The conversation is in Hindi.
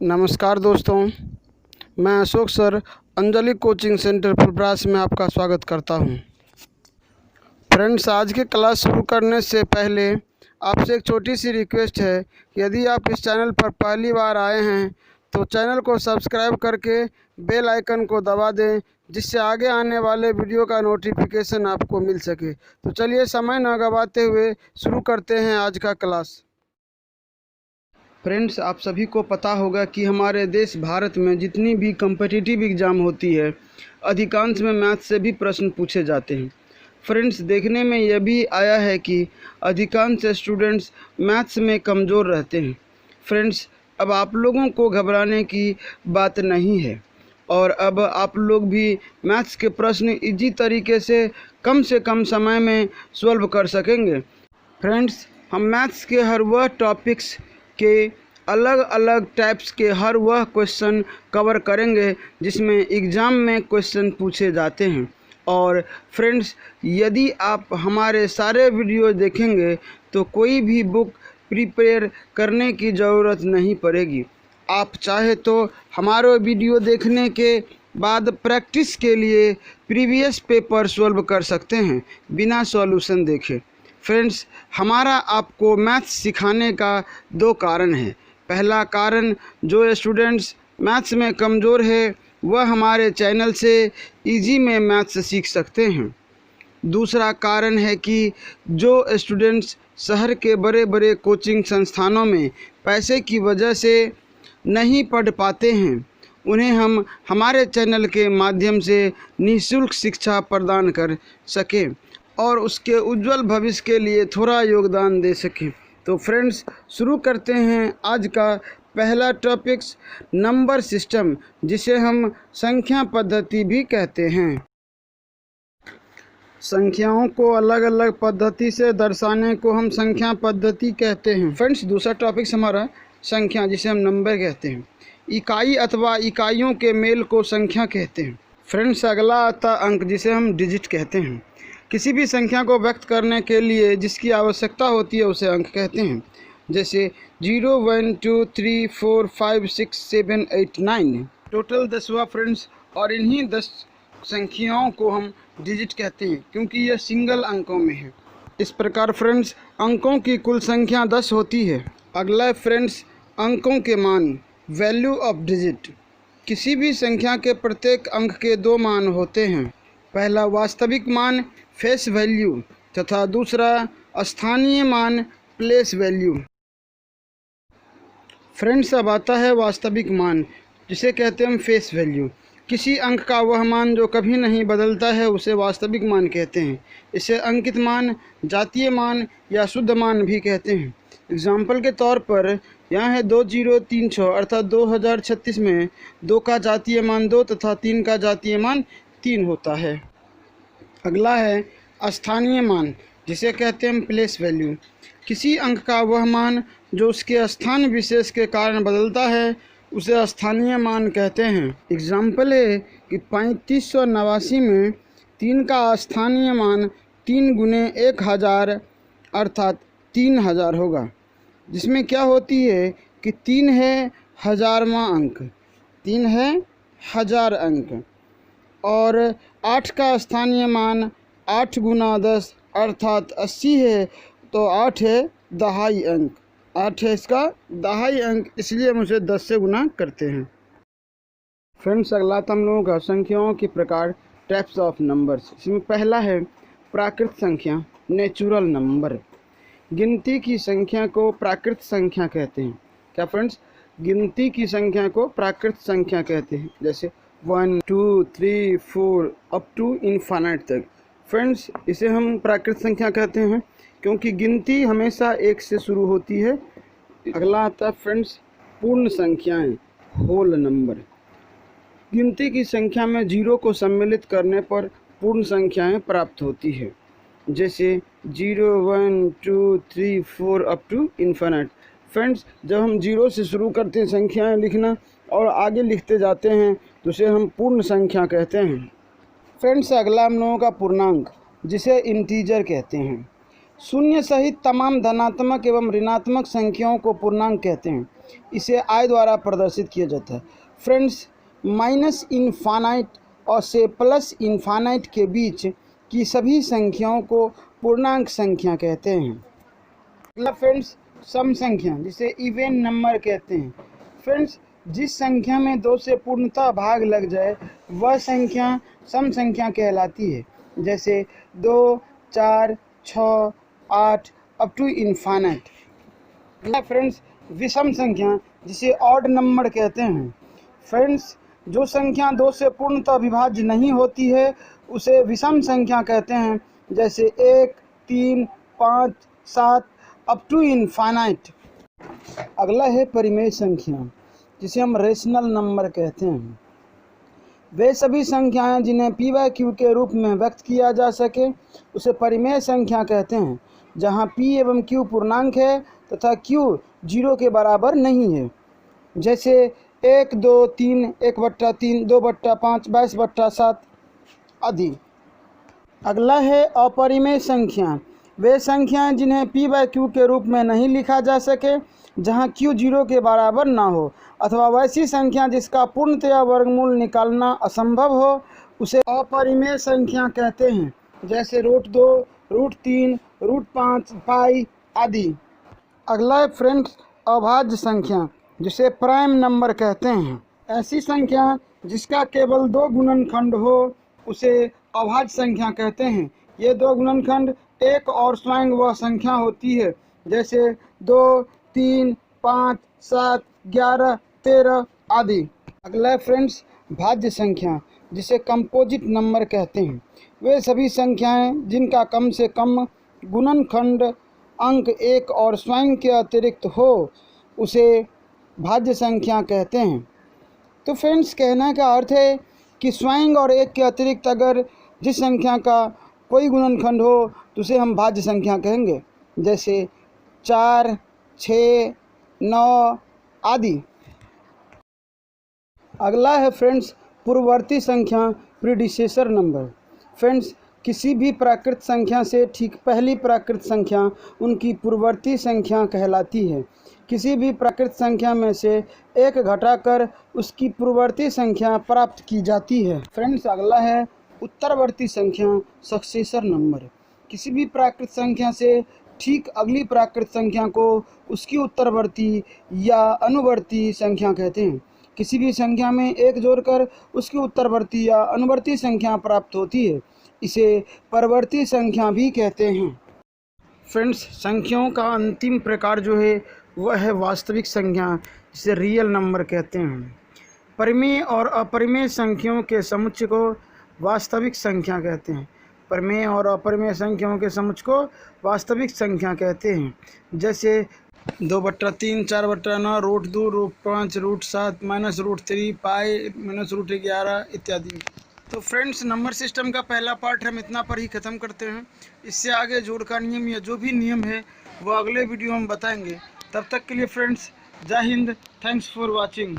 नमस्कार दोस्तों, मैं Ashok sir Anjali coaching centre Phulparas में आपका स्वागत करता हूं। फ्रेंड्स, आज की क्लास शुरू करने से पहले आपसे एक छोटी सी रिक्वेस्ट है कि यदि आप इस चैनल पर पहली बार आए हैं तो चैनल को सब्सक्राइब करके बेल आइकन को दबा दें, जिससे आगे आने वाले वीडियो का नोटिफिकेशन आपको मिल सके। तो चलिए समय न गंवाते हुए शुरू करते हैं आज का क्लास। फ्रेंड्स, आप सभी को पता होगा कि हमारे देश भारत में जितनी भी कम्पिटिटिव एग्ज़ाम होती है, अधिकांश में मैथ्स से भी प्रश्न पूछे जाते हैं। फ्रेंड्स, देखने में यह भी आया है कि अधिकांश स्टूडेंट्स मैथ्स में कमज़ोर रहते हैं। फ्रेंड्स, अब आप लोगों को घबराने की बात नहीं है और अब आप लोग भी मैथ्स के प्रश्न इजी तरीके से कम समय में सॉल्व कर सकेंगे। फ्रेंड्स, हम मैथ्स के हर वह टॉपिक्स के अलग अलग टाइप्स के हर वह क्वेश्चन कवर करेंगे जिसमें एग्ज़ाम में क्वेश्चन पूछे जाते हैं। और फ्रेंड्स, यदि आप हमारे सारे वीडियो देखेंगे तो कोई भी बुक प्रिपेयर करने की ज़रूरत नहीं पड़ेगी। आप चाहे तो हमारे वीडियो देखने के बाद प्रैक्टिस के लिए प्रीवियस पेपर सॉल्व कर सकते हैं बिना सॉल्यूशन देखे। फ्रेंड्स, हमारा आपको मैथ्स सिखाने का दो कारण है। पहला कारण, जो स्टूडेंट्स मैथ्स में कमज़ोर है वह हमारे चैनल से इजी में मैथ्स सीख सकते हैं। दूसरा कारण है कि जो स्टूडेंट्स शहर के बड़े बड़े कोचिंग संस्थानों में पैसे की वजह से नहीं पढ़ पाते हैं, उन्हें हम हमारे चैनल के माध्यम से निःशुल्क शिक्षा प्रदान कर सकें और उसके उज्जवल भविष्य के लिए थोड़ा योगदान दे सकें। तो फ्रेंड्स, शुरू करते हैं आज का पहला टॉपिक्स, नंबर सिस्टम, जिसे हम संख्या पद्धति भी कहते हैं। संख्याओं को अलग अलग पद्धति से दर्शाने को हम संख्या पद्धति कहते हैं। फ्रेंड्स, दूसरा टॉपिक्स हमारा संख्या, जिसे हम नंबर कहते हैं। इकाई अथवा इकाइयों के मेल को संख्या कहते हैं। फ्रेंड्स, अगला आता अंक, जिसे हम डिजिट कहते हैं। किसी भी संख्या को व्यक्त करने के लिए जिसकी आवश्यकता होती है उसे अंक कहते हैं। जैसे 0, 1, 2, 3, 4, 5, 6, 7, 8, 9 टोटल 10 हुआ फ्रेंड्स। और इन्हीं 10 संख्याओं को हम डिजिट कहते हैं क्योंकि यह सिंगल अंकों में है। इस प्रकार फ्रेंड्स, अंकों की कुल संख्या 10 होती है। अगला फ्रेंड्स, अंकों के मान, वैल्यू ऑफ डिजिट। किसी भी संख्या के प्रत्येक अंक के दो मान होते हैं। पहला वास्तविक मान, फेस वैल्यू, तथा दूसरा स्थानीय मान, प्लेस वैल्यू। फ्रेंड्स, अब आता है वास्तविक मान, जिसे कहते हैं हम फेस वैल्यू। किसी अंक का वह मान जो कभी नहीं बदलता है उसे वास्तविक मान कहते हैं। इसे अंकित मान, जातीय मान या शुद्ध मान भी कहते हैं। एग्जाम्पल के तौर पर यहाँ है 2036 अर्थात 2036 में 2 का जातीय मान 2 तथा 3 का जातीय मान 3 होता है। अगला है स्थानीय मान, जिसे कहते हैं प्लेस वैल्यू। किसी अंक का वह मान जो उसके स्थान विशेष के कारण बदलता है उसे स्थानीय मान कहते हैं। एग्जाम्पल है कि 3589 में 3 का स्थानीय मान 3 गुने 1000 अर्थात 3000 होगा, जिसमें क्या होती है कि 3 है 1000वां अंक, 3 है 1000 अंक। और 8 का स्थानीय मान 8 गुना 10 अर्थात 80 है, तो 8 है दहाई अंक, 8 है इसका दहाई अंक, इसलिए हम उसे 10 से गुना करते हैं। फ्रेंड्स, अगला हम लोगों का संख्याओं के प्रकार, टाइप्स ऑफ नंबर्स। इसमें पहला है प्राकृत संख्या, नेचुरल नंबर। गिनती की संख्या को प्राकृत संख्या कहते हैं। क्या फ्रेंड्स? गिनती की संख्या को प्राकृत संख्या कहते हैं, जैसे 1, 2, 3, 4 अप टू इनफाइनाइट तक। फ्रेंड्स, इसे हम प्राकृत संख्या कहते हैं क्योंकि गिनती हमेशा 1 से शुरू होती है। अगला आता है फ्रेंड्स पूर्ण संख्याएं, होल नंबर। गिनती की संख्या में 0 को सम्मिलित करने पर पूर्ण संख्याएं प्राप्त होती है, जैसे 0, 1, 2, 3, 4 अप टू इनफाइनाइट। फ्रेंड्स, जब हम 0 से शुरू करते हैं संख्याएं लिखना और आगे लिखते जाते हैं तो उसे हम पूर्ण संख्या कहते हैं। फ्रेंड्स, अगला हम लोगों का पूर्णांक, जिसे इंटीजर कहते हैं। शून्य सहित तमाम धनात्मक एवं ऋणात्मक संख्याओं को पूर्णांक कहते हैं। इसे I द्वारा प्रदर्शित किया जाता है। फ्रेंड्स, माइनस इनफाइनाइट और से प्लस इनफाइनाइट के बीच की सभी संख्याओं को पूर्णांक संख्या कहते हैं। अगला फ्रेंड्स, सम संख्या जिसे इवन नंबर कहते हैं। फ्रेंड्स, जिस संख्या में 2 से पूर्णतः भाग लग जाए वह संख्या सम संख्या कहलाती है, जैसे 2, 4, 6, 8 अप टू इनफाइनाइट। अगला फ्रेंड्स, विषम संख्या जिसे ऑड नंबर कहते हैं। फ्रेंड्स, जो संख्या 2 से पूर्णतः विभाज्य नहीं होती है उसे विषम संख्या कहते हैं, जैसे 1, 3, 5, 7 अप टू इनफाइनाइट। अगला है परिमेय संख्या जिसे हम रेशनल नंबर कहते हैं। वे सभी संख्याएं जिन्हें p/q के रूप में व्यक्त किया जा सके उसे परिमेय संख्या कहते हैं, जहां p एवं q पूर्णांक है तथा q 0 के बराबर नहीं है, जैसे 1, 2, 3, 1/3, 2/5, 22/7 आदि। अगला है अपरिमेय संख्या। वे संख्याएं जिन्हें p/q के रूप में नहीं लिखा जा सके, जहां q 0 के बराबर ना हो, अथवा वैसी संख्या जिसका पूर्णतया वर्गमूल निकालना असंभव हो, उसे अपरिमेय संख्या कहते हैं, जैसे √2, √3, √5, पाई आदि। अगला है फ्रेंड्स, अभाज्य संख्या जिसे प्राइम नंबर कहते हैं। ऐसी संख्या जिसका केवल 2 गुणनखंड हो उसे अभाज्य संख्या कहते हैं। ये 2 गुणनखंड एक और स्वयं वह संख्या होती है, जैसे 2, 3, 5, 7, 11, 13 आदि। अगला है फ्रेंड्स, भाज्य संख्या जिसे कंपोजिट नंबर कहते हैं। वे सभी संख्याएं जिनका कम से कम गुणनखंड अंक एक और स्वयं के अतिरिक्त हो उसे भाज्य संख्या कहते हैं। तो फ्रेंड्स, कहने का अर्थ है कि स्वयं और एक के अतिरिक्त अगर जिस संख्या का कोई गुणनखंड हो तो उसे हम भाज्य संख्या कहेंगे, जैसे 4, 6, 9 आदि। अगला है फ्रेंड्स, पूर्ववर्ती संख्या प्रीडिसेसर नंबर। फ्रेंड्स, किसी भी प्राकृत संख्या से ठीक पहली प्राकृत संख्या उनकी पूर्ववर्ती संख्या कहलाती है। किसी भी प्राकृत संख्या में से एक घटाकर उसकी पूर्ववर्ती संख्या प्राप्त की जाती है। फ्रेंड्स, अगला है उत्तरवर्ती संख्या सक्सेसर नंबर। किसी भी प्राकृत संख्या से ठीक अगली प्राकृत संख्या को उसकी उत्तरवर्ती या अनुवर्ती संख्या कहते हैं। किसी भी संख्या में एक जोड़कर उसकी उत्तरवर्ती या अनुवर्ती संख्या प्राप्त होती है, इसे परवर्ती संख्या भी कहते हैं। फ्रेंड्स, संख्याओं का अंतिम प्रकार जो है वह है वास्तविक संख्या, जिसे रियल नंबर कहते हैं। परिमेय और अपरिमेय संख्याओं के समुच्चय को वास्तविक संख्या कहते हैं। परिमेय और अपरिमेय संख्याओं के समुच्चय को वास्तविक संख्या कहते हैं, जैसे 2/3, 4/9, √2, √5, √7, -√3, पाई, -√11 इत्यादि। तो फ्रेंड्स, नंबर सिस्टम का पहला पार्ट हम इतना पर ही ख़त्म करते हैं। इससे आगे जोड़ का नियम या जो भी नियम है वो अगले वीडियो में बताएंगे। तब तक के लिए फ्रेंड्स, जय हिंद, थैंक्स फॉर वॉचिंग।